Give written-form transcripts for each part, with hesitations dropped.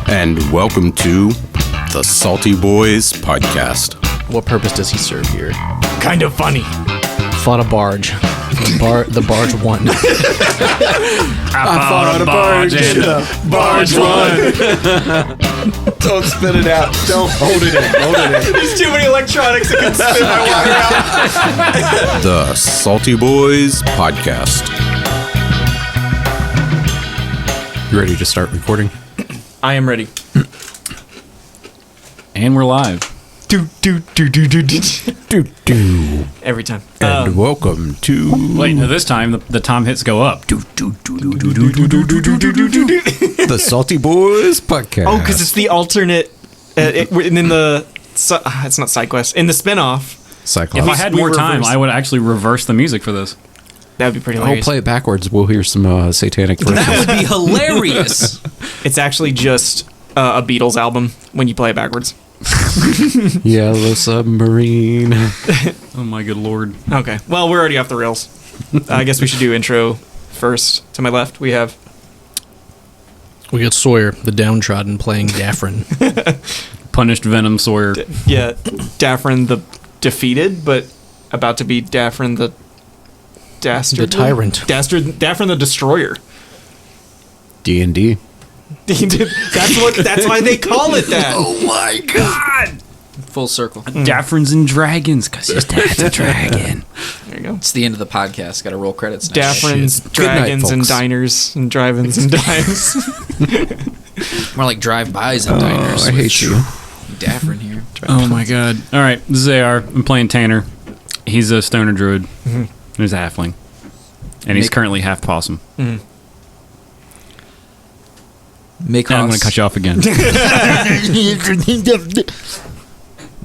and welcome to the Salty Boys podcast. What purpose does he serve here? Kind of funny. Fought a barge. The barge won. I fought on a barge and the barge won. Don't spit it out. Don't hold it in. Hold it in. There's too many electronics that can spin my water out. The Salty Boys podcast. You ready to start recording? I am ready. And we're live. Do. Every time. And welcome to... Wait, no, this time the tom hits go up. the Salty Boys podcast. Oh, because it's the alternate. It's not side quest. In the spinoff, Cyclops. If I had more time, I would actually reverse the music for this. that would be pretty I'll hilarious. play it backwards. We'll hear some satanic verses. That would be hilarious. It's actually just a Beatles album when you play it backwards. Yellow Submarine. Oh my good lord. Okay. Well, we're already off the rails. I guess we should do intro first. To my left, we have... We got Sawyer, the downtrodden, playing Daffron. Punished Venom Sawyer. Daffron the defeated, but about to be Daffron the dastard. The tyrant. Daffron the destroyer. D&D. That's why they call it that. Oh my god! Full circle. Daffrons and Dragons, because his dad's a dragon. There you go. It's the end of the podcast. Got to roll credits now. Daffrons, Good night, dragons, and folks. diners, and drive-ins and dives. More like drive-bys and diners. I hate you. Daffron here. Oh my god. Alright, this is AR. I'm playing Tanner. He's a stoner druid. He's a halfling. And he's currently half possum. And I'm going to cut you off again.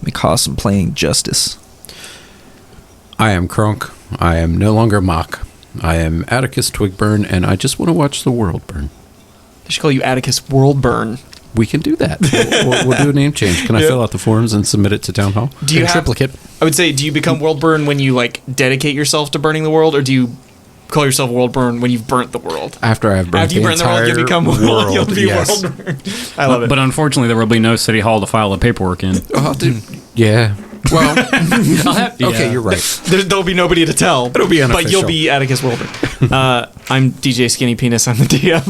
Mikhasim playing Justice. I am Kronk. I am no longer Mock. I am Atticus Twigburn, and I just want to watch the world burn. They should call you Atticus Worldburn. We can do that. We'll do a name change. Can I fill out the forms and submit it to Town Hall? Do you In have, triplicate. I would say, do you become Worldburn when you dedicate yourself to burning the world, or do you call yourself Worldburn when you've burnt the world? After I've burned After you burn the world, you become world. you'll be Yes. Worldburn. I love it. But unfortunately, there will be no city hall to file the paperwork in. Oh, dude. Yeah. Well, okay, Yeah. you're right. There'll be nobody to tell. It'll be But unofficial. you'll be Atticus Worldburn. I'm DJ Skinny Penis. I'm the DM.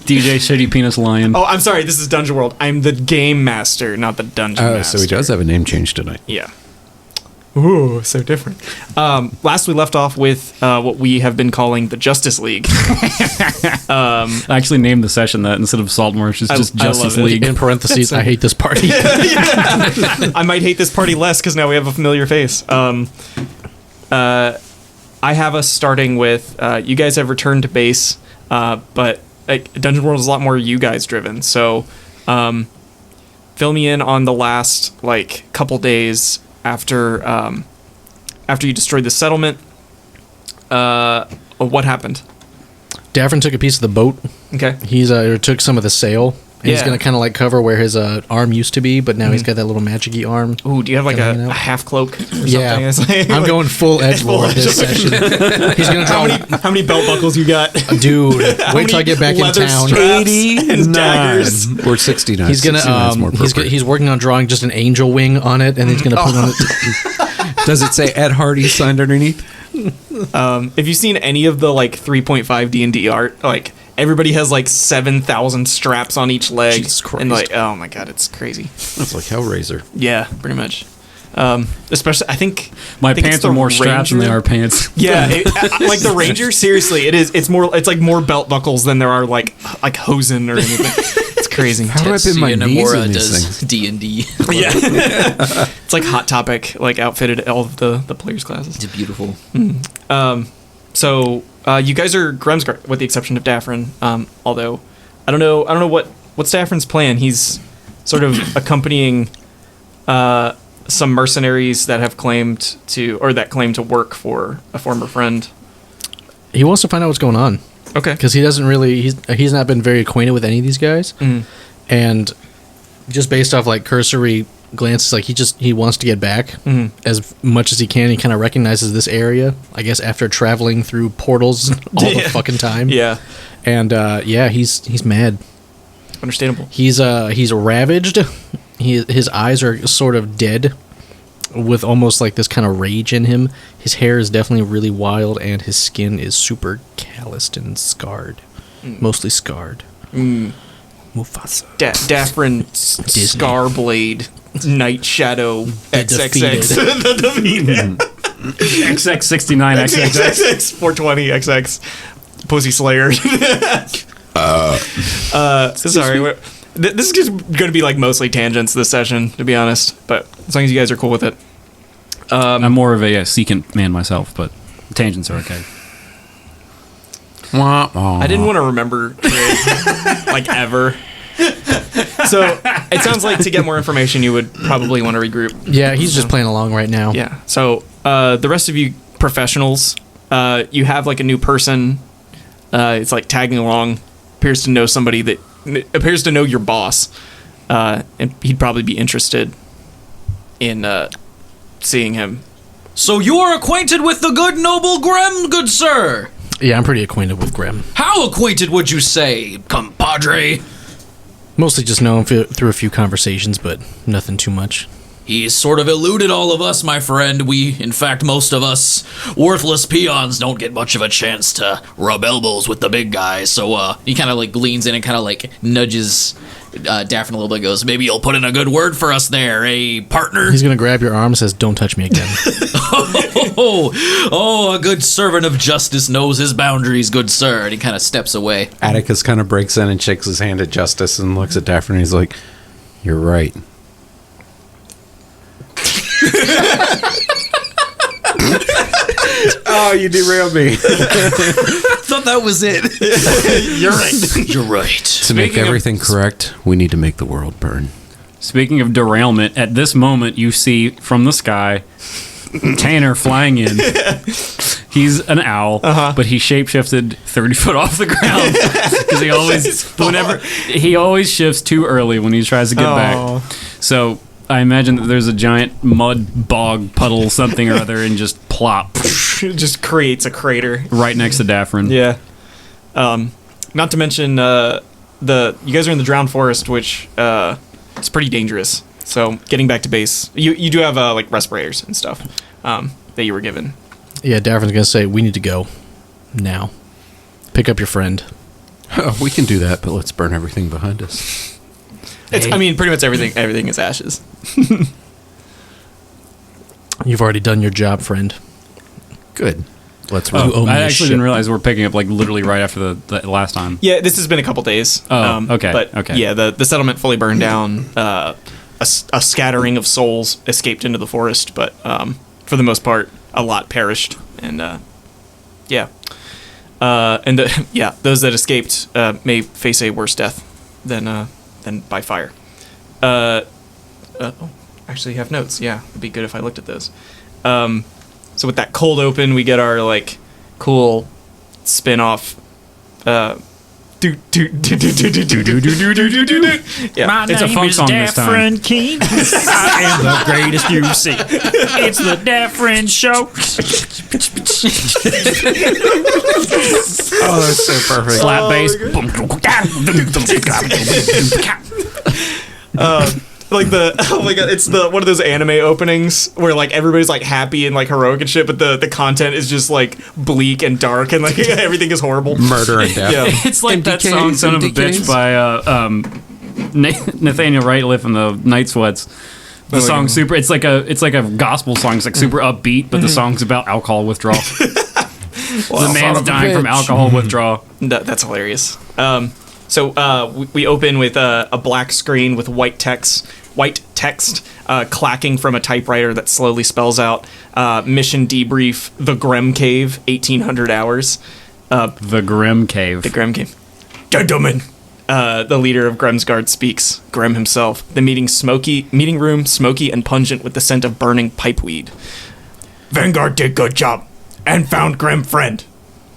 DJ Shitty Penis Lion. Oh, I'm sorry. This is Dungeon World. I'm the game master, not the dungeon Oh, master. so he does have a name change tonight. Yeah. Ooh, so different. Last we left off with what we have been calling the Justice League. I actually named the session that instead of Saltmarsh, it's just I Justice love it. League. In parentheses, I hate this party. I might hate this party less because now we have a familiar face. I have us starting with you guys have returned to base, but Dungeon World is a lot more you guys driven. So, fill me in on the last couple days after you destroyed the settlement. What happened? Daffron took a piece of the boat. Okay. He's took some of the sail. And he's Yeah. going to kind of cover where his arm used to be, but now he's got that little magic-y arm. Ooh, do you have Coming a out. half cloak? Or Yeah. something? I'm going full edgelord this session. He's going to draw... How many belt buckles you got? Dude, wait till I get back in leather town. straps and daggers. Or 69. He's gonna 69 is more appropriate. he's working on drawing just an angel wing on it, and he's gonna put on it. Does it say Ed Hardy signed underneath? If you've seen any of the 3.5 D&D art, everybody has 7,000 straps on each leg. Jesus Christ. And oh my god, it's crazy. That's like Hellraiser. Yeah, pretty much. Especially, I think My I think it's pants the are more straps than they Ranger. are pants. Yeah, the Ranger. Seriously, it is. It's more belt buckles than there are hosen or anything. It's crazy. How do I pin my Tetsuya knees Nomura in these does things? D&D. Yeah, it's Hot Topic, outfitted all of the players' classes. It's beautiful. So you guys are Grumsguard, with the exception of Daffron. Although I don't know what's Daffron's plan. He's sort of accompanying some mercenaries that claim to work for a former friend. He wants to find out what's going on Okay. because he doesn't really. He's not been very acquainted with any of these guys, and just based off cursory glances, he wants to get back as much as he can. He kind of recognizes this area, I guess, after traveling through portals all the fucking time. Yeah. And he's mad. understandable. He's ravaged. His eyes are sort of dead, with almost like this kind of rage in him. His hair is definitely really wild, and his skin is super calloused and scarred, mostly scarred. Mufasa. Daffron Scarblade Night Shadow XXX. XX69 XXX. 420 XX Pussy Slayer. Sorry. This is just going to be like mostly tangents this session, to be honest. But as long as you guys are cool with it. I'm more of a secant man myself, but tangents are okay. I didn't want to remember Trig, like ever. So it sounds like to get more information, you would probably want to regroup. Yeah, he's just playing along right now. Yeah. So the rest of you professionals, you have like a new person. It's like tagging along. Appears to know somebody that appears to know your boss, and he'd probably be interested in seeing him. So you are acquainted with the good noble Grem, good sir? Yeah, I'm pretty acquainted with Grem. How acquainted would you say, compadre? Mostly just know him through a few conversations, but nothing too much. He's sort of eluded all of us, my friend. We, in fact, most of us worthless peons don't get much of a chance to rub elbows with the big guys. So he kind of like leans in and kind of like nudges Daffron a little bit and goes, maybe you'll put in a good word for us there, eh, partner? He's going to grab your arm and says, don't touch me again. Oh, a good servant of justice knows his boundaries, good sir. And he kind of steps away. Atticus kind of breaks in and shakes his hand at Justice and looks at Daffron and he's like, you're right. Oh, you derailed me. Thought that was it. You're right. You're right. To make everything correct, we need to make the world burn. Speaking of derailment, at this moment you see from the sky Tanner flying in. He's an owl, but he shapeshifted 30 foot off the ground because he always shifts too early when he tries to get back. So I imagine that there's a giant mud bog puddle something or other and just plop. It just creates a crater right next to Daffron. Yeah. Not to mention you guys are in the drowned forest, which is pretty dangerous. So getting back to base, you do have like respirators and stuff that you were given. Yeah, Daffron's going to say, we need to go now. Pick up your friend. Oh, we can do that, but let's burn everything behind us. I mean, pretty much everything is ashes. You've already done your job, friend. Good. Let's You run. owe me I a actually ship. didn't realize we're picking up like literally right after the last time. Yeah, this has been a couple days. Okay, But okay. yeah, the settlement fully burned down. A scattering of souls escaped into the forest, but for the most part, a lot perished. And those that escaped may face a worse death than by fire. Actually, you have notes. Yeah, it'd be good if I looked at those. So with that cold open, we get our like cool spin-off. Yeah, It's a funk song this time. King. I am the greatest you see. It's the Daffron Show. Oh, that's so perfect. Slap bass. like oh my god, it's one of those anime openings where like everybody's like happy and like heroic and shit, but the content is just like bleak and dark and like everything is horrible. Murder and death. Yeah. It's like that MDKs, song "Son of a Bitch" MDKs. by Nathaniel Rateliff and the Night Sweats. The song super. It's like a gospel song. It's like super upbeat, but the song's about alcohol withdrawal. The man's dying from alcohol withdrawal. That's hilarious. So we open with a black screen with white text clacking from a typewriter that slowly spells out mission debrief: the Grem Cave, 1800 hours. The Grim Cave. The Grem Cave. Gentlemen, the leader of Grem's Guard speaks. Grem himself. The meeting room smoky and pungent with the scent of burning pipeweed. Vanguard did good job and found Grem friend.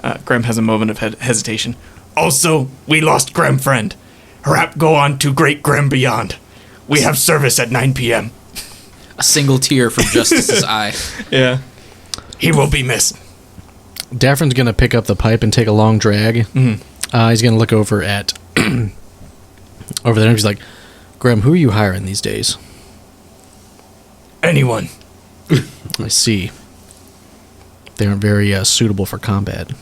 Grem has a moment of hesitation. Also, we lost Grem friend. Harap go on to Great Grem beyond. We have service at 9 p.m. A single tear from Justice's eye. Yeah. He will be missed. Daffron's going to pick up the pipe and take a long drag. He's going to look over at over there. And he's like, Graham, who are you hiring these days? Anyone. I see. They aren't very suitable for combat.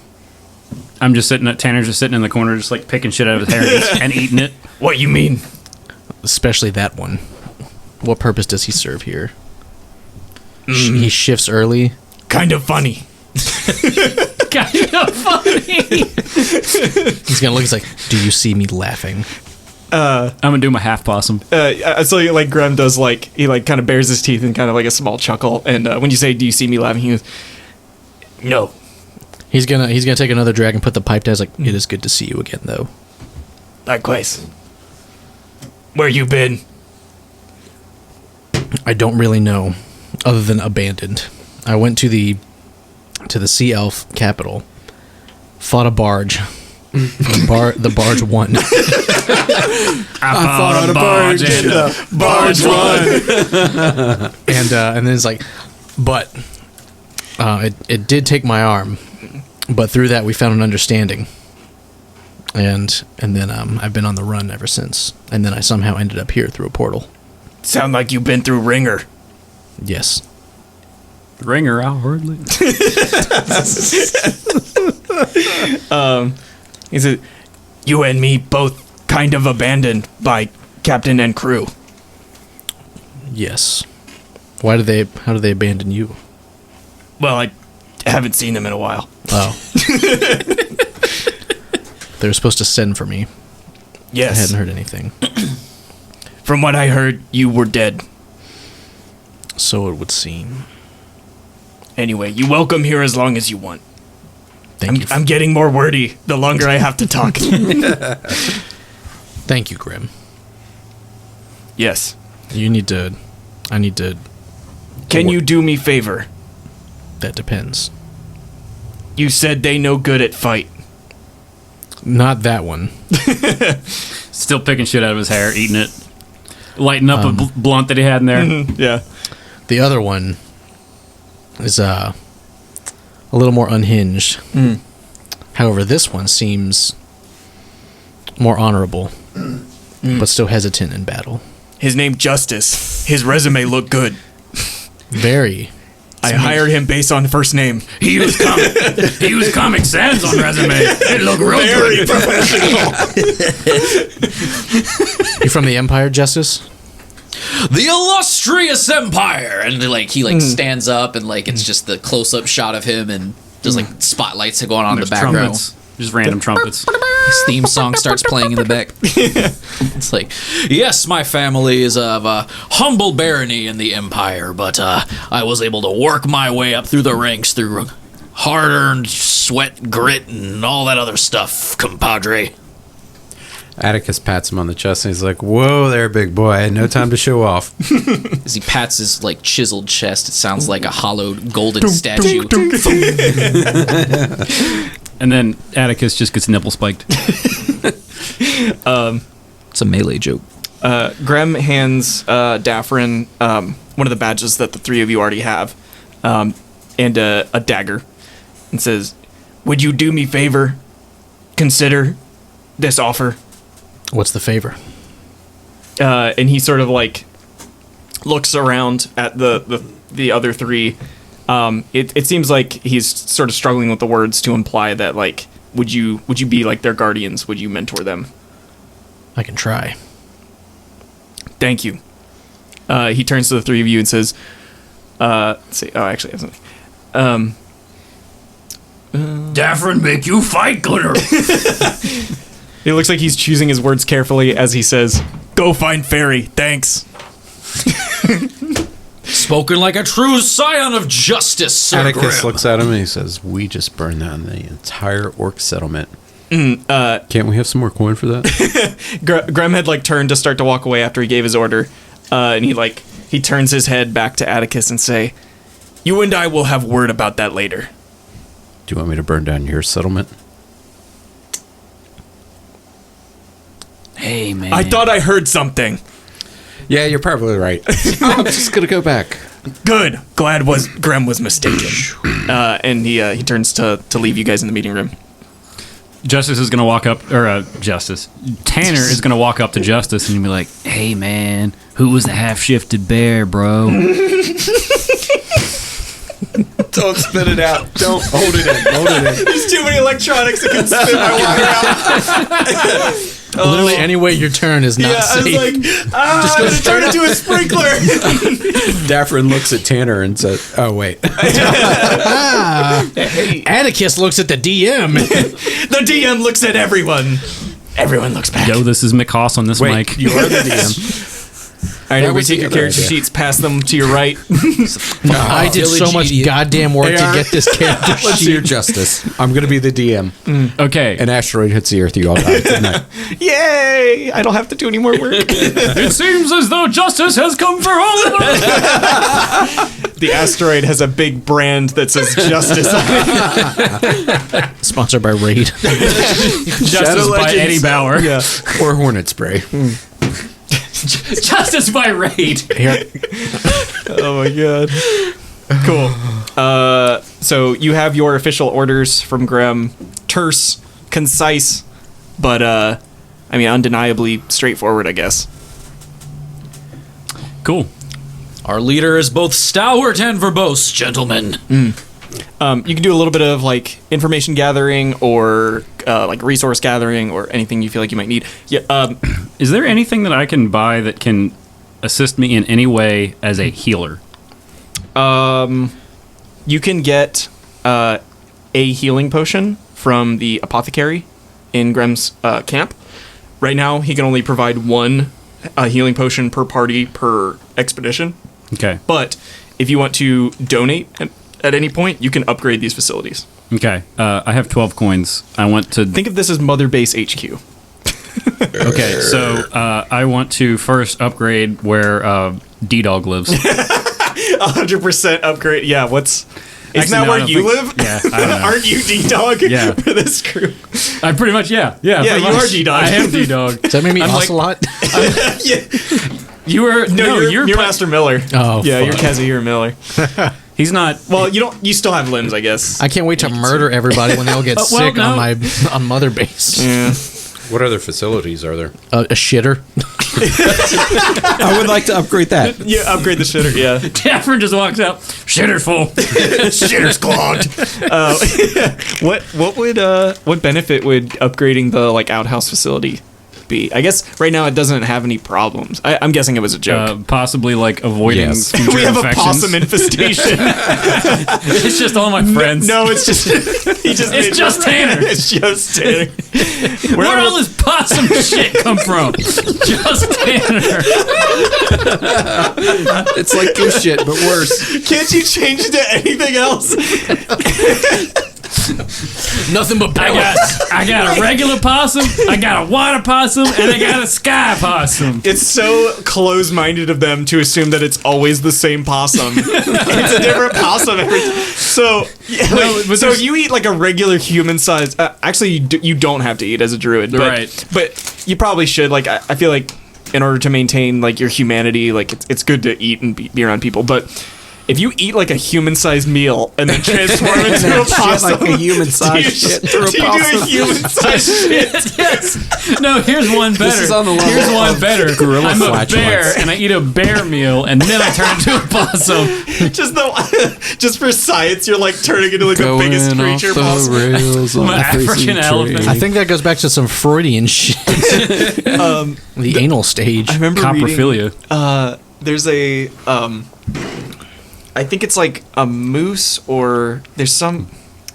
I'm just Tanner's just sitting in the corner, just like picking shit out of his hair and eating it. What you mean? Especially that one. What purpose does he serve here? He shifts early. Kind of funny. Kind of funny. He's gonna look. He's like, "Do you see me laughing?" I'm gonna do my half possum. So like Graham does like he like kind of bares his teeth in kind of like a small chuckle, and when you say, "Do you see me laughing?" He goes, "No." He's gonna take another drag and put the pipe down. He's like, "It is good to see you again, though." Likewise. Where you been? I don't really know, other than abandoned. I went to the Sea Elf capital, fought a barge. The barge won. I fought on a barge and the barge won. And then it's like, but it did take my arm, but through that we found an understanding. And then I've been on the run ever since. And then I somehow ended up here through a portal. Sound like you've been through Ringer. Yes. Ringer out hardly. He said, "You and me both kind of abandoned by captain and crew." Yes. How did they abandon you? Well, I haven't seen them in a while. Oh. They were supposed to send for me. Yes. I hadn't heard anything. From what I heard, you were dead. So it would seem. Anyway, you're welcome here as long as you want. Thank you. I'm getting more wordy the longer I have to talk. Thank you, Grim. Yes. I need to. Can you do me favor? That depends. You said they no good at fight. Not that one. Still picking shit out of his hair, eating it. Lighting up a blunt that he had in there. Yeah. The other one is a little more unhinged. However, this one seems more honorable, but still hesitant in battle. His name Justice. His resume looked good. Very. I hired him based on first name. He used Comic Sans on resume. It looked real good. You from the Empire, Justice? The illustrious empire, and like he stands up, and like it's just the close-up shot of him, and just like spotlights are going on in the There's background. trumpets. Just random trumpets. His theme song starts playing in the back. It's like, yes, my family is of humble barony in the empire, but I was able to work my way up through the ranks through hard-earned sweat, grit, and all that other stuff, compadre. Atticus pats him on the chest and he's like, "Whoa there, big boy. I had no time to show off." As he pats his like chiseled chest, it sounds like a hollowed golden statue. And then Atticus just gets nipple spiked. It's a melee joke. Graham hands Daffron one of the badges that the three of you already have, and a dagger, and says, "Would you do me a favor? Consider this offer." What's the favor? And he sort of like looks around at the other three. It seems like he's sort of struggling with the words to imply that like, would you be like their guardians? Would you mentor them? I can try. Thank you. He turns to the three of you and says, let's see. Oh, I actually have something. Daffron make you fight gooder. It looks like he's choosing his words carefully as he says, "Go find Fairy. Thanks." Spoken like a true scion of justice, Sir Atticus Grim. looks at him and he says, "We just burned down the entire orc settlement. Can't we have some more coin for that?" Graham had like turned to start to walk away after he gave his order, and he turns his head back to Atticus and say, "You and I will have word about that later." Do you want me to burn down your settlement? Hey, man. I thought I heard something. Yeah, you're probably right. I'm just gonna go back. Good. Glad Graham was mistaken. And he turns to leave you guys in the meeting room. Justice is going to walk up, or Justice. Tanner is going to walk up to Justice and be like, "Hey, man, who was the half-shifted bear, bro?" Don't spit it out. Don't hold it in. Hold it in. There's too many electronics that can spit my water out. Literally, any way your turn is not Yeah, I safe. was like, just gonna turn into a sprinkler. Daffron looks at Tanner and says, "Oh wait." Atticus looks at the DM. The DM looks at everyone. Everyone looks back. Yo, this is McCoss on this mic. You are the DM. All right, everybody was take the your other character idea. sheets, pass them to your right. I did so much goddamn work to get this character Let's see your sheet. justice. I'm gonna be the DM. Okay. An asteroid hits the Earth. You all die. Good night. Yay! I don't have to do any more work. It seems as though justice has come for all of us. The asteroid has a big brand that says justice on it. Sponsored by Raid. Justice by Eddie Bauer. Yeah. Or hornet spray. Justice by Raid. Here, Oh my god. Cool. So you have your official orders from Graham. Terse, concise, but I mean undeniably straightforward, I guess. Cool. Our leader is both stalwart and verbose, gentlemen. You can do a little bit of like information gathering or like resource gathering or anything you feel like you might need. Yeah. Is there anything that I can buy that can assist me in any way as a healer? You can get a healing potion from the apothecary in Grem's camp. Right now, he can only provide one healing potion per party per expedition. Okay. But if you want to donate at any point, you can upgrade these facilities. Okay. I have 12 coins. I want to... Think of this as Mother Base HQ. Okay, so I want to first upgrade where D-Dog lives. 100% upgrade. Yeah, what's... Isn't Actually, that no, I where don't you think- live? Yeah, I don't know. Aren't you D-Dog Yeah. for this group? I pretty much, yeah. Yeah, Yeah, pretty you much. are D-Dog. I am D-Dog. does that make me I'm like- Ocelot? Yeah. You were... No, you're Master Miller. Oh, Yeah, you're fuck. Casimir Miller. He's not... Well, you still have limbs, I guess. I can't wait to murder everybody when they all get well, sick no. on Mother Base. Yeah. What other facilities are there? A shitter. I would like to upgrade that. Yeah, upgrade the shitter, yeah. Daffron just walks out. Shitter's full. Shitter's clogged. What benefit would upgrading the like outhouse facility be? I guess right now it doesn't have any problems. I'm guessing it was a joke. Possibly, like, avoiding Yes. future We have a infections. possum infestation. It's just all my friends. No, it's just he just It's just Tanner. It's just Tanner. Where'd all this possum shit come from? Just Tanner. It's like goose shit, but worse. Can't you change it to anything else? Nothing but I got a regular possum, I got a water possum, and I got a sky possum. It's so close-minded of them to assume that it's always the same possum. It's a different possum every time. So, yeah, but so there's- if you eat like a regular human-sized... actually, you don't have to eat as a druid. But, Right. But you probably should. Like, I feel like in order to maintain like your humanity, like it's good to eat and be around people. But if you eat like a human-sized meal and then transform into a possum... like a human-sized shit through a do you do possum. a human-sized shit? Yes. No, here's one better. is on the level Here's one of better. gorilla I'm a flatulence. bear, and I eat a bear meal, and then I turn into a possum. Just for science, you're like turning into like the biggest creature possible. I'm an African elephant. I think that goes back to some Freudian shit. The anal stage. I remember Coprophilia. reading, there's a I think it's like a moose or there's some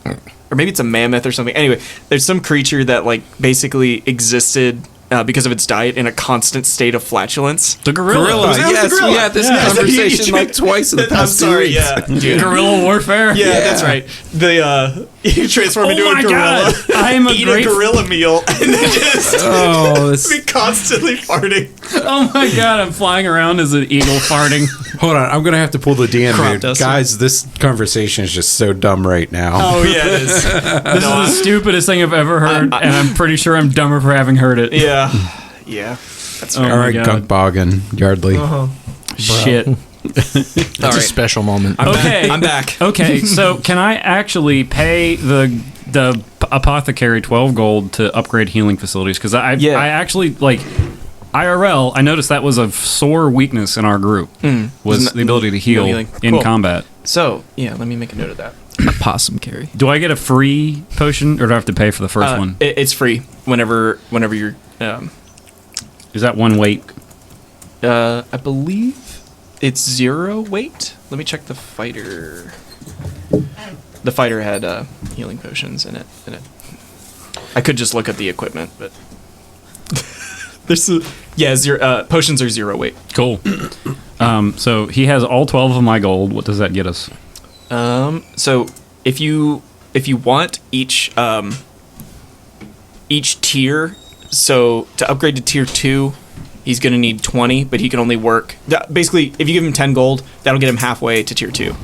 or maybe it's a mammoth or something. Anyway, there's some creature that like basically existed because of its diet in a constant state of flatulence. The gorilla. Was it the Yes, gorilla? we had this Yeah. conversation You- like twice in the I'm past 2 sorry, weeks. yeah. Dude. Guerrilla warfare. Yeah, that's right. The you transform into Oh a my gorilla, God. I am a eat great- a gorilla meal, and then just Oh, this, be constantly farting. Oh my god, I'm flying around as an eagle farting. hold on, I'm gonna have to pull the DM Crop here. duster. Guys, this conversation is just so dumb right now. Oh yeah, it is. This is the stupidest thing I've ever heard, and I'm pretty sure I'm dumber for having heard it. Yeah, yeah. That's Oh fair. All my right, God. Gunk Boggin, Yardley. Shit. That's a special moment. Okay. I'm back. Okay, so can I actually pay the the apothecary 12 gold to upgrade healing facilities because I actually like IRL. I noticed that was a sore weakness in our group was the ability to heal in combat. So yeah, let me make a note of that. A possum carry. Do I get a free potion or do I have to pay for the first one? It's free whenever you're. Is that one weight? I believe it's 0 weight. Let me check the fighter. The fighter had healing potions in it. I could just look at the equipment, but there's potions are 0 weight. Cool. So he has all 12 of my gold. What does that get us? So if you want each tier, so to upgrade to tier 2, he's going to need 20, but he can only work. Basically, if you give him 10 gold, that'll get him halfway to tier 2.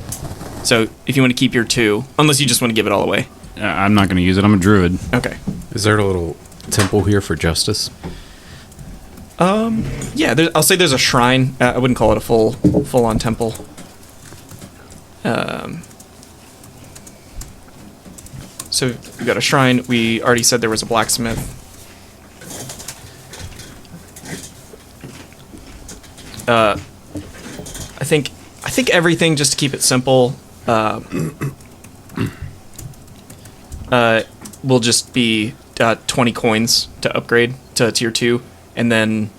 So if you want to keep your 2, unless you just want to give it all away. I'm not going to use it. I'm a druid. Okay. Is there a little temple here for justice? Yeah, I'll say there's a shrine. I wouldn't call it a full-on temple. So we've got a shrine. We already said there was a blacksmith. I think everything, just to keep it simple, will just be 20 coins to upgrade to tier 2, and then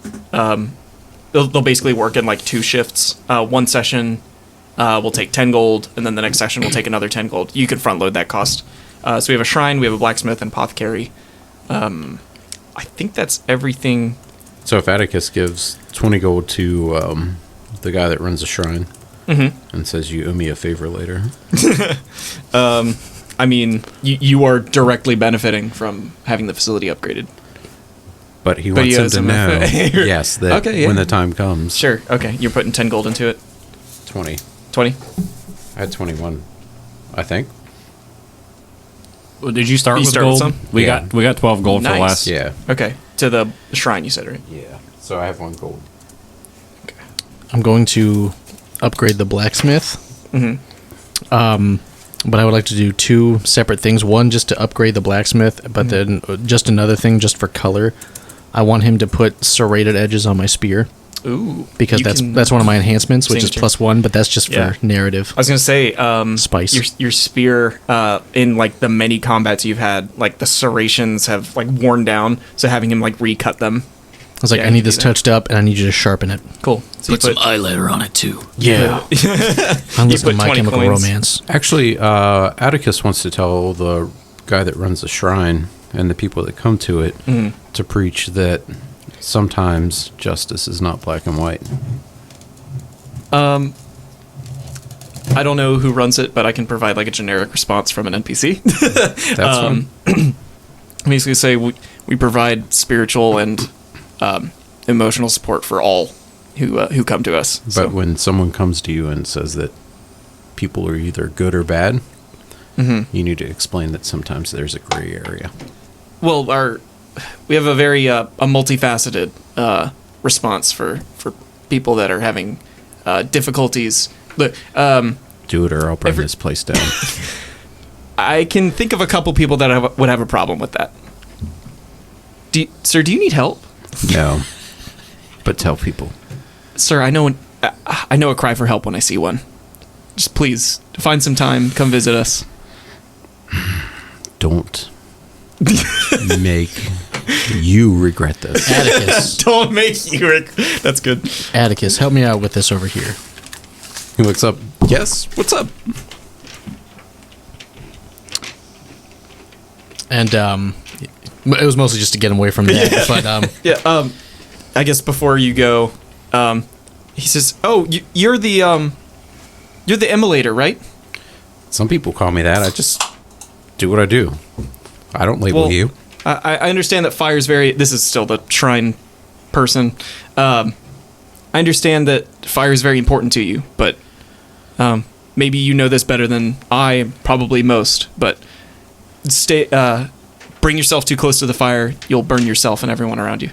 they'll basically work in like 2 shifts. One session will take 10 gold, and then the next session will take another 10 gold. You can front load that cost. So we have a shrine, we have a blacksmith, and apothecary. I think that's everything. So if Atticus gives 20 gold to the guy that runs the shrine and says, you owe me a favor later. I mean, you are directly benefiting from having the facility upgraded. But he wants him to know, yes, that when the time comes. Sure, okay. You're putting 10 gold into it? 20. 20? I had 21, I think. Well, did you start with gold? Some? We got 12 gold for the last. Yeah. Okay, to the shrine you said, right? Yeah. So I have 1 gold. Okay. I'm going to upgrade the blacksmith. But I would like to do 2 separate things. One, just to upgrade the blacksmith, but then just another thing, just for color. I want him to put serrated edges on my spear. Ooh. Because that's one of my enhancements, which Signature. is +1, but that's just for narrative. I was gonna say, Spice. Your spear, in like the many combats you've had, like the serrations have like worn down. So having him like recut them. I was like, I need this touched up, and I need you to sharpen it. Cool. So Put some eyeliner on it too. Yeah. I'm listening to My 20 Chemical coins. Romance. Actually, Atticus wants to tell the guy that runs the shrine and the people that come to it to preach that sometimes justice is not black and white. I don't know who runs it, but I can provide like a generic response from an NPC. That's fine. Basically say we provide spiritual and emotional support for all who come to us. But when someone comes to you and says that people are either good or bad, you need to explain that sometimes there's a gray area. Well, we have a very a multifaceted response for people that are having difficulties. Look, Do it or I'll burn this place down. I can think of a couple people that would have a problem with that. Sir, do you need help? No. But tell people. Sir, I know a cry for help when I see one. Just please find some time, come visit us. Don't make you regret this. Atticus. Don't make you. That's good. Atticus, help me out with this over here. He looks up. Yes, what's up? And it was mostly just to get him away from that. But I guess before you go, he says, "Oh, you're the immolator, right?" Some people call me that. I just do what I do. I don't label you. I understand that fire's very. This is still the shrine person. I understand that fire is very important to you, but maybe you know this better than I, probably most. But bring yourself too close to the fire, you'll burn yourself and everyone around you.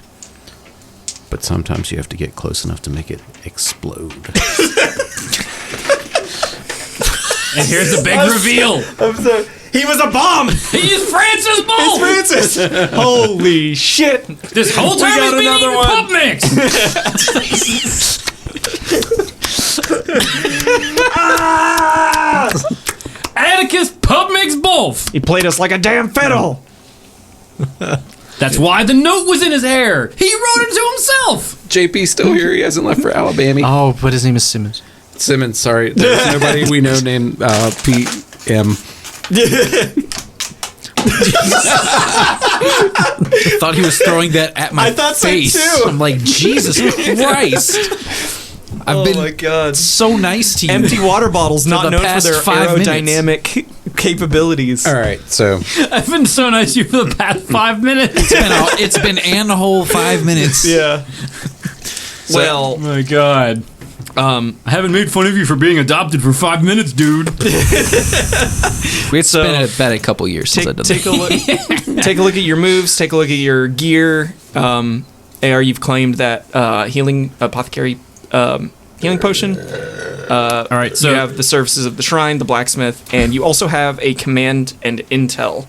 But sometimes you have to get close enough to make it explode. And here's the big reveal. I'm sorry. He was a bomb. He's Francis Bull. Francis. Holy shit. This whole time he's got been another eating one. pub mix. Atticus Pub Mix Wolf. He played us like a damn fiddle. That's why the note was in his hair. He wrote it to himself. JP's still here. He hasn't left for Alabama. Oh, but his name is Simmons. Simmons, sorry. There's nobody we know named PM. Thought he was throwing that at my I thought so, face. too. I'm like, Jesus Christ. I've been my God. so nice to you. Empty water bottles, not the known for past their 5 minutes. aerodynamic capabilities. All right, so I've been so nice to you for the past 5 minutes. It's been an whole 5 minutes. Yeah. Oh Well, my God. I haven't made fun of you for being adopted for 5 minutes, dude. It's been about a couple years since I've done take that. a look. Take a look at your moves. Take a look at your gear. AR, you've claimed that healing apothecary healing potion. All right, so You have the services of the shrine, the blacksmith, and you also have a command and intel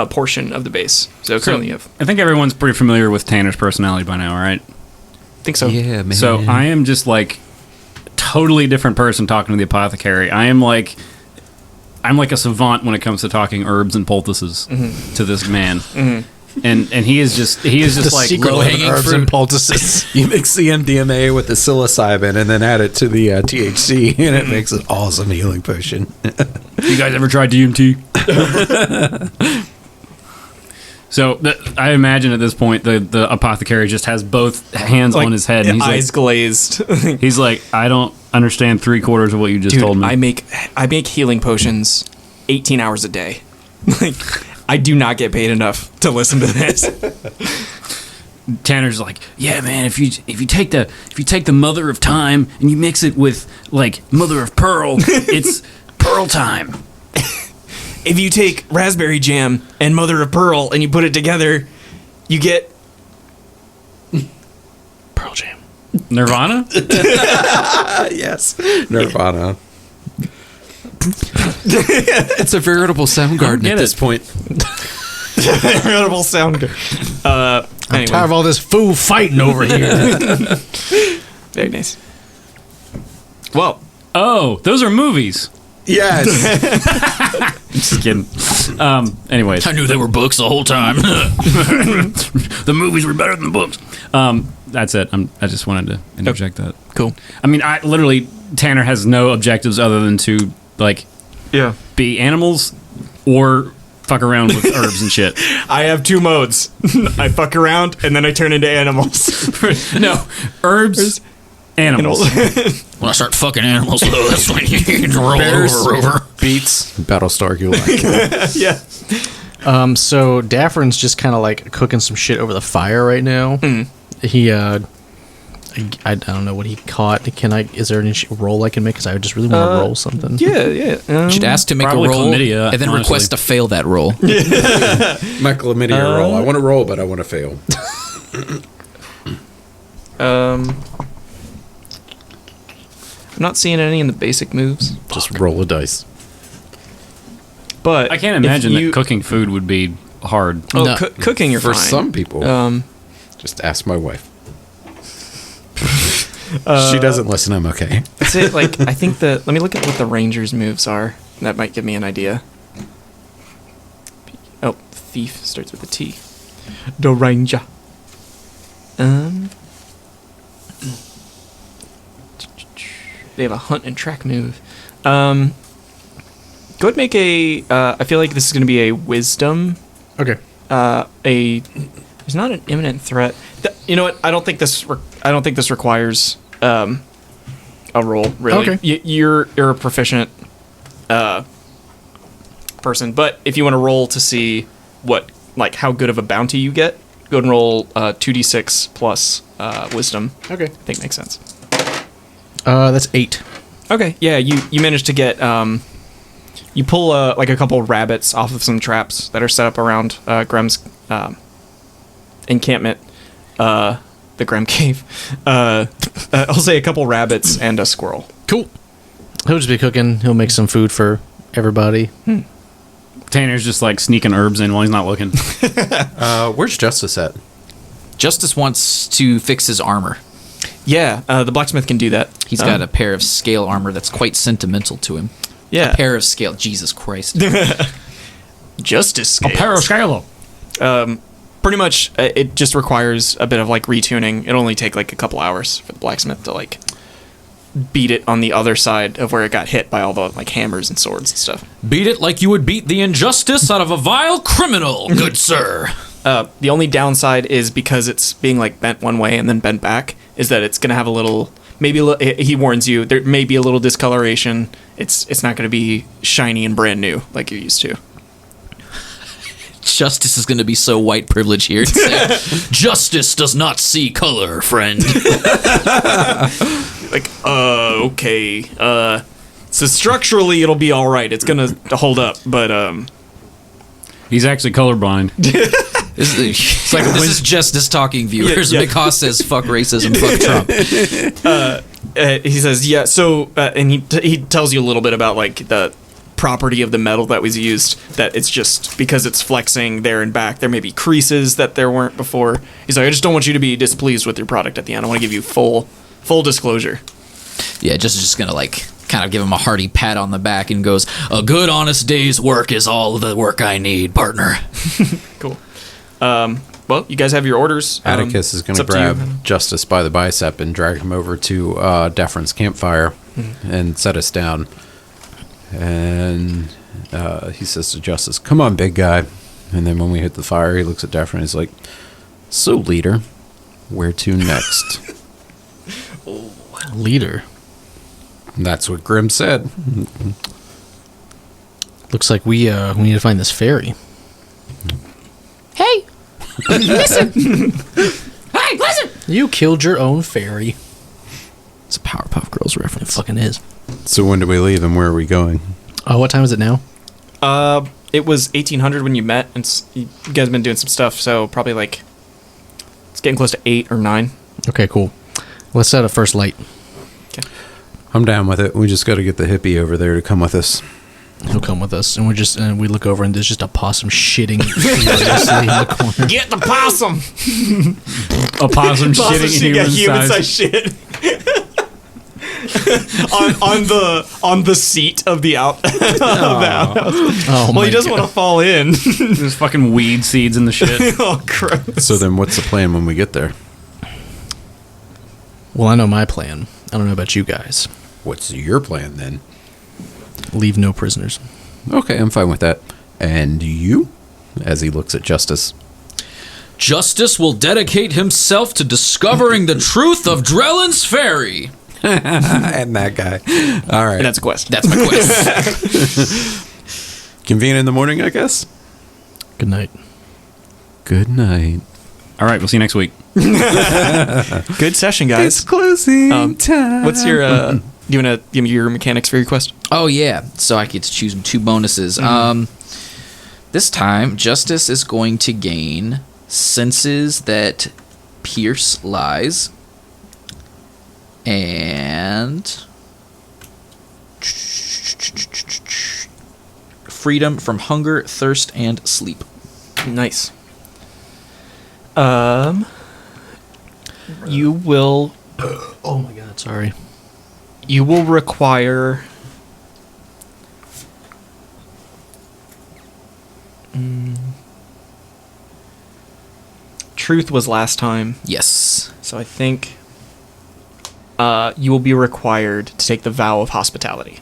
portion of the base. So currently you have. I think everyone's pretty familiar with Tanner's personality by now, right? I think so. Yeah, man. So I am just like a totally different person talking to the apothecary. I'm like a savant when it comes to talking herbs and poultices to this man. And he is just like secret low-hanging herbs fruit. and poultices. you mix the MDMA with the psilocybin and then add it to the THC, and it makes an awesome healing potion. You guys ever tried DMT? So I imagine at this point the apothecary just has both hands Like, on his head, and he's eyes glazed. like, he's like, I don't understand 3/4 of what you just Dude, told me. I make healing potions 18 hours a day. Like, I do not get paid enough to listen to this. Tanner's like, yeah, man. If you take the mother of time and you mix it with like mother of pearl, it's pearl time. If you take raspberry jam and mother of pearl and you put it together, you get Pearl Jam. Nirvana. Yes, Nirvana. It's a veritable sound garden get at this it. point. incredible sound. I'm Anyway, tired of all this foo fighting over here. very nice. Well, Oh, those are movies. Yes. Just kidding. Anyways, I knew they were books the whole time. the movies were better than the books. That's it. I just wanted to interject that. Cool. I mean, Tanner has no objectives other than to like yeah, be animals or fuck around with herbs and shit. I have 2 modes. I fuck around and then I turn into animals. No, herbs, animals. When I start fucking animals, though, that's when you need to roll Bears. over, Rover. Beats Battlestar Galactica. Yeah. So Daffron's just kind of like cooking some shit over the fire right now. He, I don't know what he caught. Is there any roll I can make? Because I just really want to roll something. Yeah, yeah. You should ask to make Probably a roll chlamydia, and then honestly. request to fail that roll. My chlamydia roll. I want to roll, but I want to fail. I'm not seeing any in the basic moves, Just roll a dice. but I can't if imagine you- that cooking food would be hard. Oh, No. cooking, you're For fine. some people, just ask my wife. She doesn't listen. I'm okay. That's it. Like, I think let me look at what the Rangers' moves are. That might give me an idea. Oh, thief starts with a T. The Ranger. They have a hunt and track move. Go ahead and make a. I feel like this is going to be a wisdom. Okay. There's not an imminent threat. You know what? I don't think this requires a roll. Really, Okay. You're a proficient person, but if you want to roll to see how good of a bounty you get, go ahead and roll 2d6 plus wisdom. Okay. I think makes sense. That's 8. Okay, yeah, you managed to get you pull like a couple rabbits off of some traps that are set up around Grem's encampment, the Grem cave. I'll say a couple rabbits and a squirrel. Cool. He'll just be cooking. He'll make some food for everybody. Tanner's just like sneaking herbs in while he's not looking. Where's Justice at? Justice wants to fix his armor. Yeah, the blacksmith can do that. He's got a pair of scale armor that's quite sentimental to him. Yeah. A pair of scale. Jesus Christ. Justice A pair of scalo. Pretty much, it just requires a bit of like retuning. It'll only take like a couple hours for the blacksmith to like beat it on the other side of where it got hit by all the like hammers and swords and stuff. Beat it like you would beat the injustice out of a vile criminal, good sir. The only downside is because it's being like bent one way and then bent back, is that it's gonna have a little. Maybe he warns you there may be a little discoloration. It's not gonna be shiny and brand new like you're used to. Justice is going to be so white privilege here. Justice does not see color, friend. Like, okay. So structurally, it'll be all right. It's gonna hold up, but He's actually colorblind. This is Justice talking, viewers. Yeah. McCaw says, "Fuck racism, fuck Trump." he says, yeah. So, and he tells you a little bit about like the property of the metal that was used. That it's just because it's flexing there and back. There may be creases that there weren't before. He's like, I just don't want you to be displeased with your product at the end. I want to give you full disclosure. Yeah, just gonna like kind of give him a hearty pat on the back and goes, "A good, honest day's work is all the work I need, partner." Cool. Well, you guys have your orders. Atticus is going it's to up to you. grab Justice by the bicep and drag him over to Daffron's campfire and set us down. And he says to Justice, "Come on, big guy." And then when we hit the fire, he looks at Daffron and he's like, "So, leader, where to next?" Leader. And that's what Grimm said. Looks like we need to find this fairy. Hey, listen. Hey, listen. You killed your own fairy. It's a Powerpuff Girls It reference. fucking is. So when do we leave and where are we going? Oh, what time is it now? It was 1800 when you met, and you guys have been doing some stuff. So probably like it's getting close to 8 or 9. Okay, cool. Let's set a first light. I'm down with it. We just got to get the hippie over there to come with us. He'll come with us, and we look over, and there's just a possum shitting furiously in the corner. Get the possum. A possum shitting human-sized. shit. on the seat of the out. Of the outhouse. Oh Well, he doesn't want to fall in. There's fucking weed seeds in the shit. Oh, gross. So then what's the plan when we get there? Well, I know my plan. I don't know about you guys. What's your plan then? Leave no prisoners. Okay, I'm fine with that. And you? As he looks at Justice. Justice will dedicate himself to discovering the truth of Drellin's fairy. And that guy. All right. And that's a quest. That's my quest. Convene in the morning, I guess? Good night. Good night. All right, we'll see you next week. Good session, guys. closing time. What's your? Do you want to give me your mechanics for your quest? Oh yeah, so I get to choose 2 bonuses. This time, Justice is going to gain senses that pierce lies, and freedom from hunger, thirst, and sleep. Nice. You will. Oh my god, sorry. You will require. Truth was last time, Yes. so I think you will be required to take the vow of hospitality.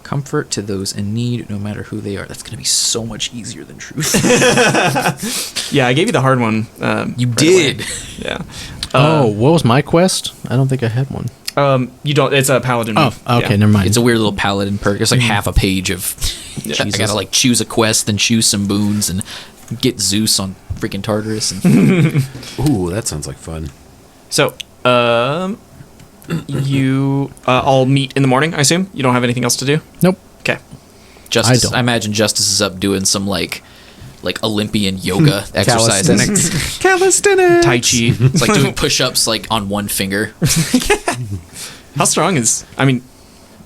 Comfort to those in need, no matter who they are. That's going to be so much easier than truth. Yeah, I gave you the hard one. You right did. away. Yeah. What was my quest? I don't think I had one. You don't. It's a paladin. Oh, move. okay, Yeah. never mind. It's a weird little paladin perk. It's like half a page of. I gotta like choose a quest, then choose some boons, and get Zeus on freaking Tartarus. And Ooh, that sounds like fun. So, you all meet in the morning. I assume you don't have anything else to do. Nope. Okay. Justice, I don't. I imagine Justice is up doing some like Olympian yoga exercises. Calisthenics. Tai Chi. It's like doing push-ups like on one finger. How strong is? I mean,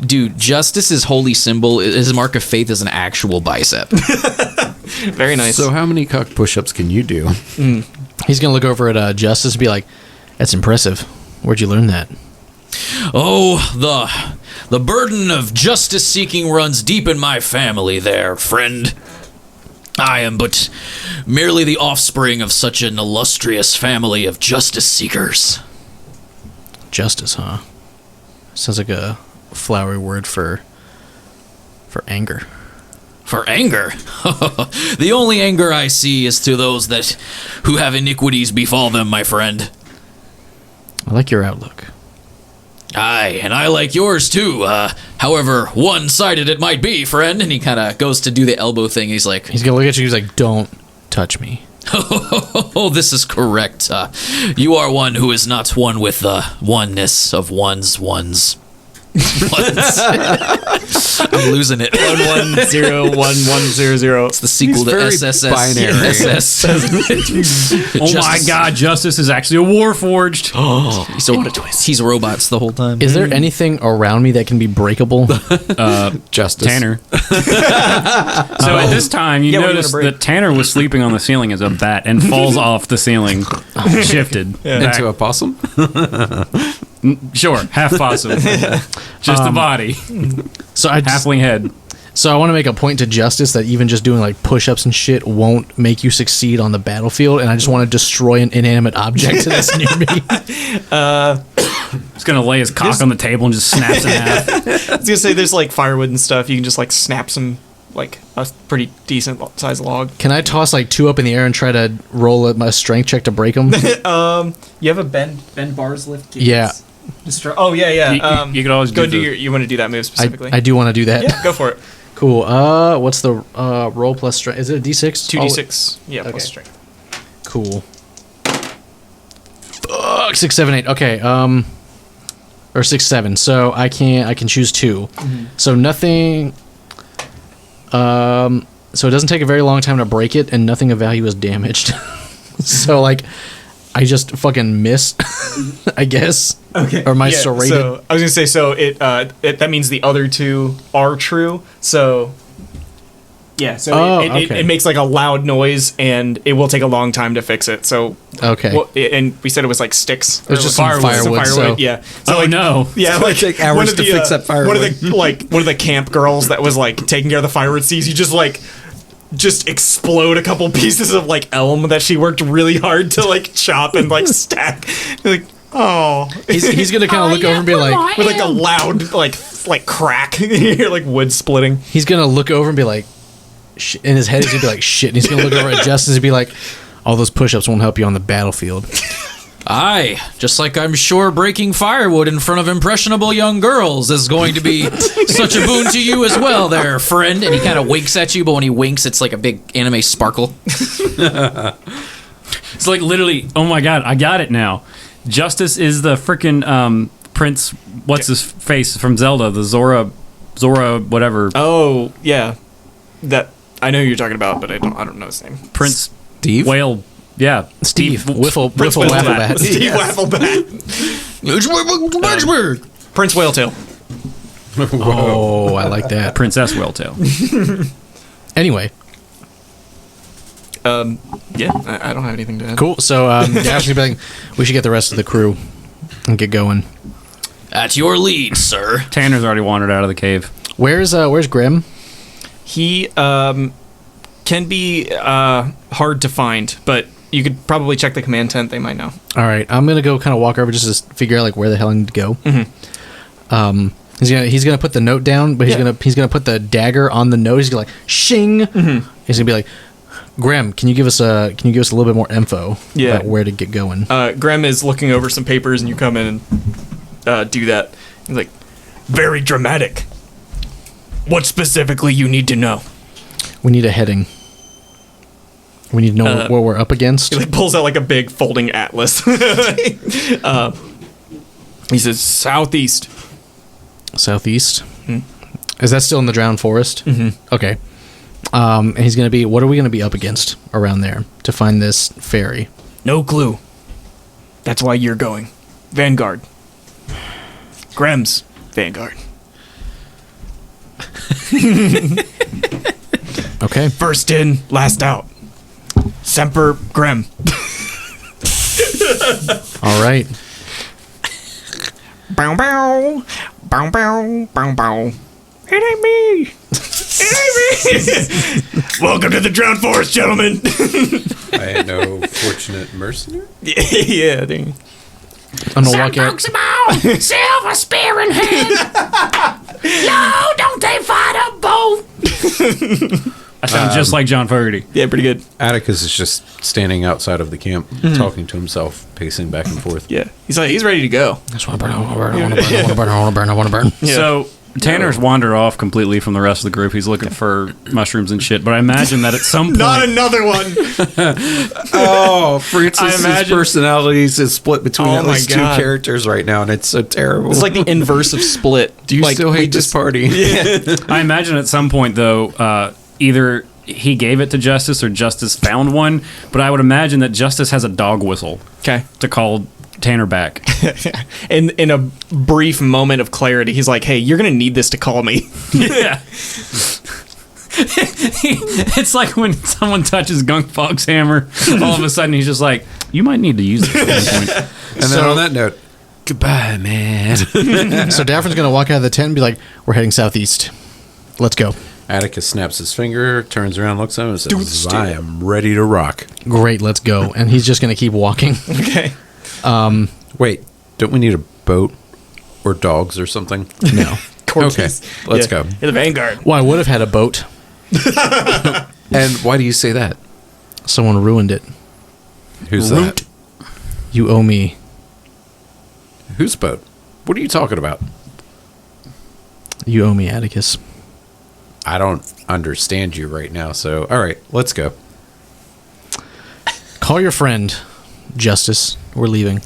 Dude, Justice's holy symbol, his mark of faith is an actual bicep. Very nice. So how many cock push-ups can you do? He's gonna look over at Justice and be like, "That's impressive. Where'd you learn that?" Oh, the burden of justice seeking runs deep in my family there, friend. I am but merely the offspring of such an illustrious family of justice seekers. Justice, huh? Sounds like a flowery word for anger. For anger? The only anger I see is to those who have iniquities befall them, my friend. I like your outlook. Aye, and I like yours too. However one-sided it might be, friend. And he kind of goes to do the elbow thing. He's like, He's gonna look at you. He's like, "Don't touch me." oh, this is correct. You are one who is not one with the oneness of ones. I'm losing it. 1101100. It's the sequel to very SSS. binary. SS. Oh my God, Justice is actually a Warforged. So what a twist. He's robots the whole time. Is there anything around me that can be breakable? Justice. Tanner. So at this time, you Yeah, what do you notice wanna break? that Tanner was sleeping on the ceiling as a bat and falls off the ceiling, shifted. back. Into a possum? Sure, half possum. Just the body. So I Halfling head. So I want to make a point to Justice that even just doing like push-ups and shit won't make you succeed on the battlefield, and I just want to destroy an inanimate object that's near me. He's going to lay his cock on the table and just snaps in half. I was gonna say there's like firewood and stuff. You can just like snap some like a pretty decent sized log. Can I toss like 2 up in the air and try to roll my strength check to break them? You have a bend bars lift. Yeah. Oh yeah. You could always go do do the- your. You want to do that move specifically? I do want to do that. Yeah, go for it. Cool. What's the roll plus strength? Is it a D6? 2d6. Yeah, okay. plus strength. Cool. Fuck, 6, 7, 8. Okay. Or 6, 7. So I can choose 2. So nothing. So it doesn't take a very long time to break it, and nothing of value is damaged. So like, I just fucking miss, I guess. Okay. Or am I serrated? So I was gonna say it that means the other 2 are true. So yeah. So okay. it makes like a loud noise, and it will take a long time to fix it. So Okay. and we said it was like sticks. It was or just like some firewood, so- Yeah. So Oh, no. Yeah. It'll Like take hours one of to the, fix that One of firewood. the one of the camp girls that was like taking care of the firewood sees you just explode a couple pieces of like elm that she worked really hard to like chop and like stack. You're like, oh, He's gonna kind of look over and be like, with like a loud like crack. You're like wood splitting. he's gonna look over and be like, in his head he's gonna be like, shit. And he's gonna look over at Justice and be like, all those push-ups won't help you on the battlefield. Aye, just like I'm sure breaking firewood in front of impressionable young girls is going to be such a boon to you as well there, friend. And he kind of winks at you, but when he winks, it's like a big anime sparkle. It's like literally, oh my God, I got it now. Justice is the freaking Prince, what's his face from Zelda, the Zora, whatever. Oh yeah, that I know who you're talking about, but I don't know his name. Prince Steve? Whale. Yeah. Steve, Wiffle Prince Wafflebat. Steve Wafflebat. Prince Whaletail. Oh, I like that. Princess Whaletail. Anyway, Yeah, I don't have anything to add. cool. So Dash gonna be like, we should get the rest of the crew and get going. At your lead, sir. Tanner's already wandered out of the cave. Where's Grim? He can be hard to find, but you could probably check the command tent. They might know. All right, I'm gonna go kind of walk over just to figure out like where the hell I need to go. He's gonna put the note down, but he's gonna put the dagger on the note. He's gonna like shing. He's gonna be like, Graham, can you give us a little bit more info about where to get going? Graham is looking over some papers, and you come in and do that. He's like, very dramatic. What specifically you need to know? We need a heading. We need to know what we're up against. He like pulls out like a big folding atlas. He says southeast. Southeast. Is that still in the Drowned Forest? Okay. And he's gonna be. What are we gonna be up against around there to find this ferry? No clue. That's why you're going. Vanguard. Grem's Vanguard. Okay. First in, last out. Semper Grim. All right. Bow bow. Bow bow. Bow bow. It ain't me. It ain't me. Welcome to the Drowned Forest, gentlemen. I ain't no fortunate mercenary. Yeah, dang. I'm gonna walk out. Silver spear in hand. No, don't they fight a boat? I sound just like John Fogerty. Yeah, pretty good. Atticus is just standing outside of the camp, talking to himself, pacing back and forth. Yeah, he's ready to go. I just want to burn. I want to burn. I want to burn. I want to burn. I want to burn. I want to burn. Yeah. So Tanner's wandered off completely from the rest of the group. He's looking for mushrooms and shit. But I imagine that at some point, Not another one. Oh, Francis's I imagine- personalities is split between Oh at my least two God. characters right now, and it's so terrible. It's like the inverse of Split. do you like, still we hate this party? I imagine at some point though, either he gave it to Justice or Justice found one. But I would imagine that Justice has a dog whistle Okay. to call Tanner back. In a brief moment of clarity, he's like, "Hey, you're gonna need this to call me." Yeah. It's like when someone touches Gunk Fog's hammer, all of a sudden he's just like, you might need to use it at one point. And then on that note, goodbye, man. So Daffron's gonna walk out of the tent and be like, "We're heading southeast. Let's go." Atticus snaps his finger, turns around, looks at him, and says, I am ready to rock. Great. Let's go. And he's just gonna keep walking. Okay. Wait, don't we need a boat or dogs or something? No. Okay, let's go. You're the Vanguard. Well, I would have had a boat. And why do you say that? Someone ruined it. Who's that? You owe me. Whose boat? What are you talking about? You owe me, Atticus. I don't understand you right now, so all right, let's go. Call your friend, Justice. We're leaving.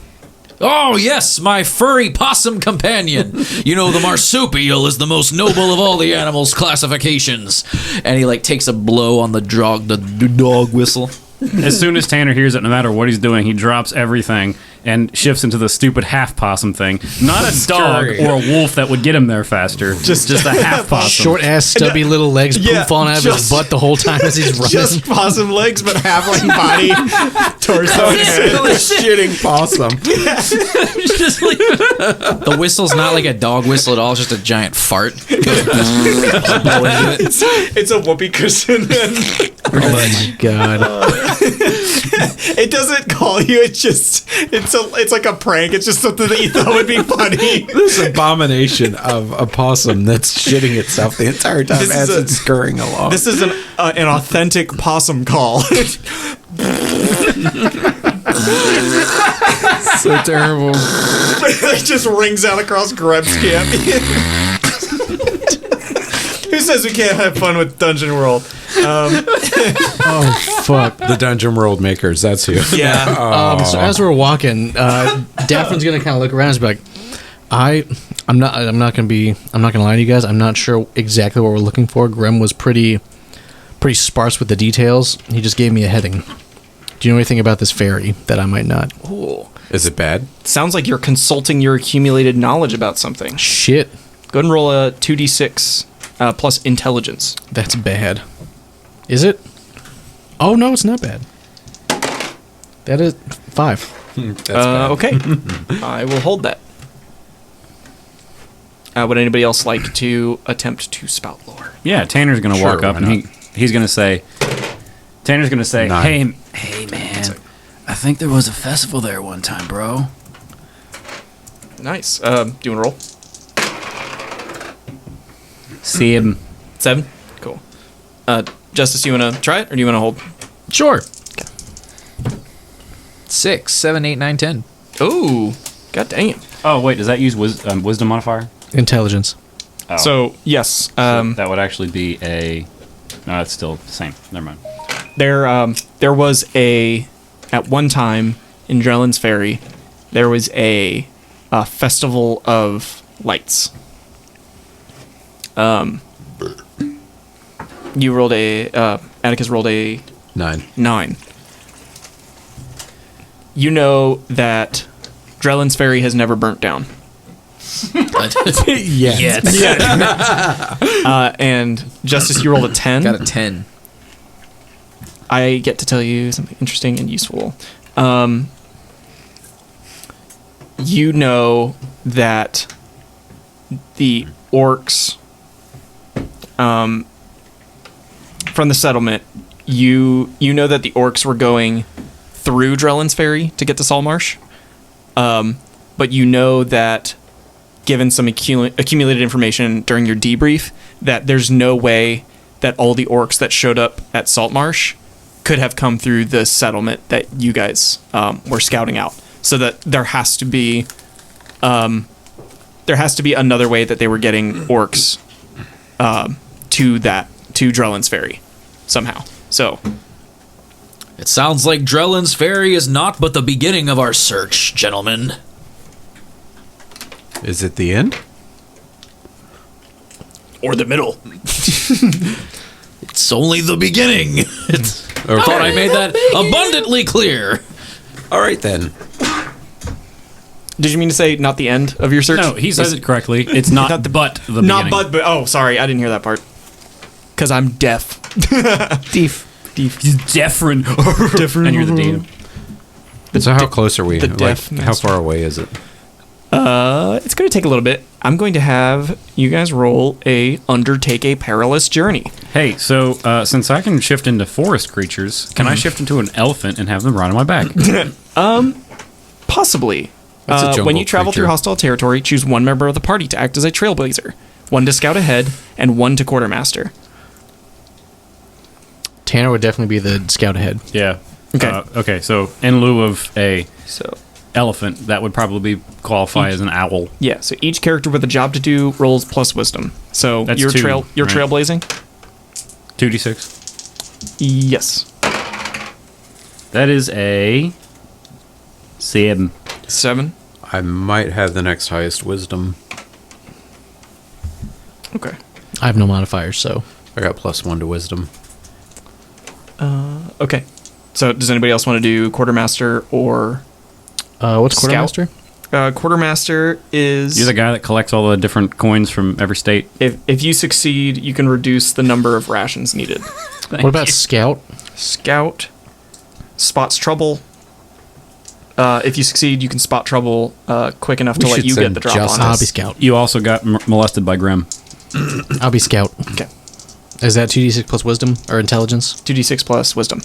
Oh, yes, my furry possum companion. You know, the marsupial is the most noble of all the animals' classifications. And he, like, takes a blow on the dog whistle. As soon as Tanner hears it, no matter what he's doing, he drops everything and shifts into the stupid half possum thing. Not a dog Great. or a wolf that would get him there faster. Just a half possum. Short ass, stubby little legs, poop Yeah, falling out of his just- butt the whole time as he's running. Just possum legs, but half like body, torso, and head. Shitting possum. Just like, the whistle's not like a dog whistle at all, it's just a giant fart. It's a whoopee cushion. Oh my god. It doesn't call you. It's like a prank. It's just something that you thought would be funny. This abomination of a possum that's shitting itself the entire time This as is a- it's scurrying along. This is an authentic possum call. so terrible. It just rings out across Greb's camp. Who says we can't have fun with Dungeon World? Oh fuck. The Dungeon World makers, that's who. Yeah. So as we're walking, Daffron's gonna kind of look around and be like, I'm not gonna lie to you guys. I'm not sure exactly what we're looking for. Grem was pretty sparse with the details. He just gave me a heading. Do you know anything about this fairy that I might not? Ooh. Is it bad? Sounds like you're consulting your accumulated knowledge about something. Shit, Go ahead and roll a 2d6 plus intelligence. that's bad. Is it? Oh no, it's not bad. That is 5. That's bad. Okay. I will hold that. Would anybody else like to attempt to spout lore? Yeah, Tanner's going to Sure, walk up why and he's going to say, Nine. hey man, I think there was a festival there one time, bro. Nice. Do you want to roll? See him. 7? Cool. Justice, you want to try it, or do you want to hold? Sure. 6, 7, 8, 9, 10. Ooh. God dang it. Oh, wait, does that use wisdom modifier? Intelligence. Oh. So, yes. That would actually be a... No, that's still the same. Never mind. There was at one time in Drellin's Ferry, there was a festival of lights. You rolled Atticus rolled a 9. 9. You know that Drellin's Ferry has never burnt down. Yeah. And Justice, you rolled a 10. Got a 10. I get to tell you something interesting and useful. You know that the orcs from the settlement, you know that the orcs were going through Drellin's Ferry to get to Saltmarsh. But you know that, given some accumulated information during your debrief, that there's no way that all the orcs that showed up at Saltmarsh could have come through the settlement that you guys were scouting out. So that there has to be another way that they were getting orcs to Drellin's Ferry somehow. So It sounds like Drellin's Ferry is not but the beginning of our search, gentlemen. Is it the end? Or the middle. It's only the beginning. I thought I made that abundantly clear. All right then. did you mean to say not the end of your search? No, he says it correctly. It's not, Not the- but the Not beginning. but oh, sorry, I didn't hear that part. Because I'm deaf. Deef. Daffron. And you're the DM. So how close are we? the Like, deaf how master. far away is it? It's going to take a little bit. I'm going to have you guys undertake a perilous journey. Hey, so since I can shift into forest creatures, can I shift into an elephant and have them ride on my back? Possibly. That's a jungle When you travel through creature. hostile territory, choose one member of the party to act as a trailblazer, one to scout ahead, and one to quartermaster. Tanner would definitely be the scout ahead. Yeah. Okay. Okay, so in lieu of a So, elephant, that would probably qualify as an owl. yeah, so each character with a job to do rolls plus wisdom. So That's you're 2, you're right? trailblazing? 2d6. Yes. That is a 7. 7. I might have the next highest wisdom. Okay. I have no modifiers, so I got +1 to wisdom. Okay. So does anybody else want to do quartermaster or what's Scout? quartermaster? quartermaster is You're the guy that collects all the different coins from every state. if you succeed, you can reduce the number of rations needed. What about scout? Scout spots trouble. If you succeed, you can spot trouble quick enough to We let should you get send the drop Justice. on I'll us. be scout. You also got molested by Grim. I'll be scout. Okay. Is that 2d6 plus wisdom or intelligence? 2d6 plus wisdom.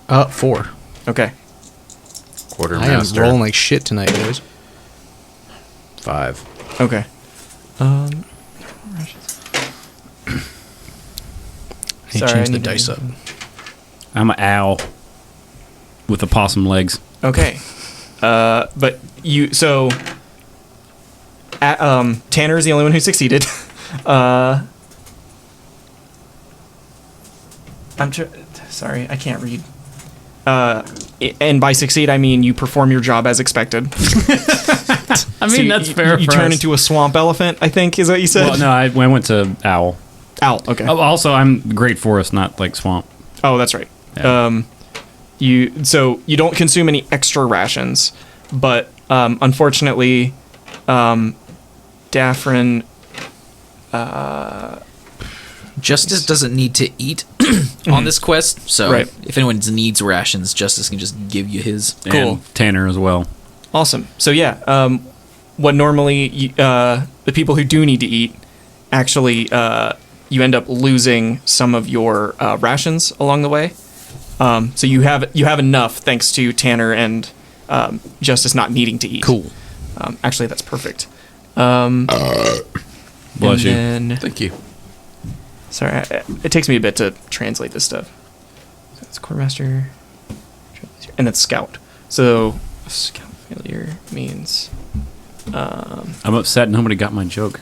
4. Okay. I am Quartermaster. rolling like shit tonight, boys. 5. Okay. I Sorry, I changed the need to- dice up. I'm an owl with opossum legs. Okay. But you so Tanner is the only one who succeeded. Sorry, I can't read. And by succeed, I mean you perform your job as expected. I mean, So that's you, fair. You for turn us. into a swamp elephant, I think, is what you said. Well, no, I went to owl. Owl. Okay. Oh, also, I'm great forest, not like swamp. Oh, that's right. Yeah. You don't consume any extra rations, but unfortunately, Daffron. Justice doesn't need to eat on this quest, so Right. if anyone needs rations, Justice can just give you his. Cool. And Tanner as well. Awesome. So yeah, what normally the people who do need to eat, actually, you end up losing some of your rations along the way. So you have enough thanks to Tanner and Justice not needing to eat. Cool. Actually, that's perfect. Bless you. Then, Thank you. sorry, it takes me a bit to translate this stuff. So it's quartermaster, and then scout. So scout failure means. I'm upset nobody got my joke.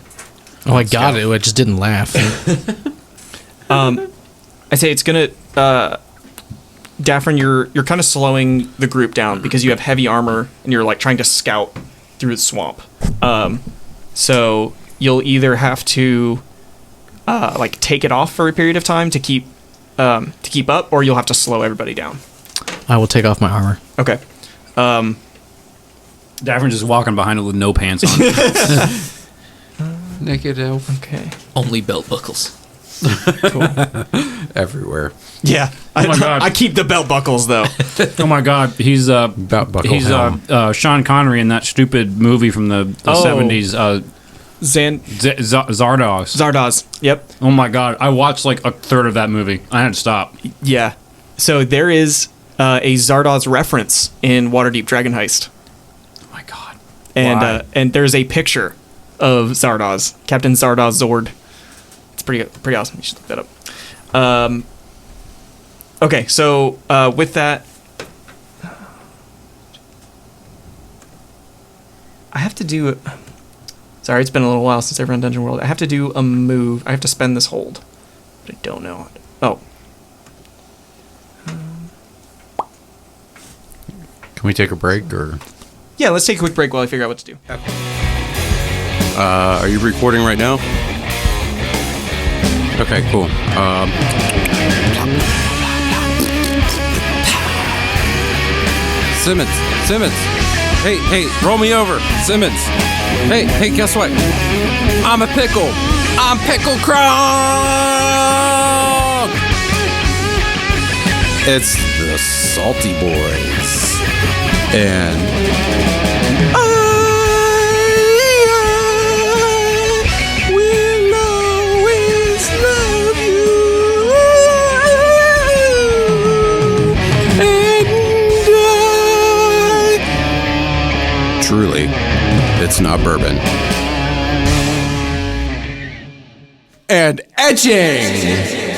Oh, I got it. I just didn't laugh. I say it's gonna. Daffron, you're kind of slowing the group down because you have heavy armor and you're like trying to scout through the swamp. So you'll either have to like take it off for a period of time to keep up, or you'll have to slow everybody down. I will take off my armor. Okay. Daffron just walking behind it with no pants on. Naked elf Okay. Only belt buckles. everywhere. Yeah. Oh my God. I keep the belt buckles though. Oh my God, he's Belt buckle helm. Sean Connery in that stupid movie from the Oh. 70s, Zardoz. Zardoz. Yep. Oh my God, I watched like a third of that movie. I had to stop. Yeah. So there is a Zardoz reference in Waterdeep Dragon Heist. Oh my God. And and there's a picture of Zardoz, Captain Zardoz Zord. It's pretty awesome. You should look that up. Okay, so with that, I have to do. Sorry, it's been a little while since I've run Dungeon World. I have to do a move. I have to spend this hold, but I don't know. Oh, Can we take a break or? yeah. Let's take a quick break while I figure out what to do. Are you recording right now? Okay, cool. Simmons. Hey, roll me over, Simmons. Hey, guess what? I'm a pickle. I'm Pickle Krog. It's the Salty Boys, and I will always love you. And truly, it's not bourbon. And etching.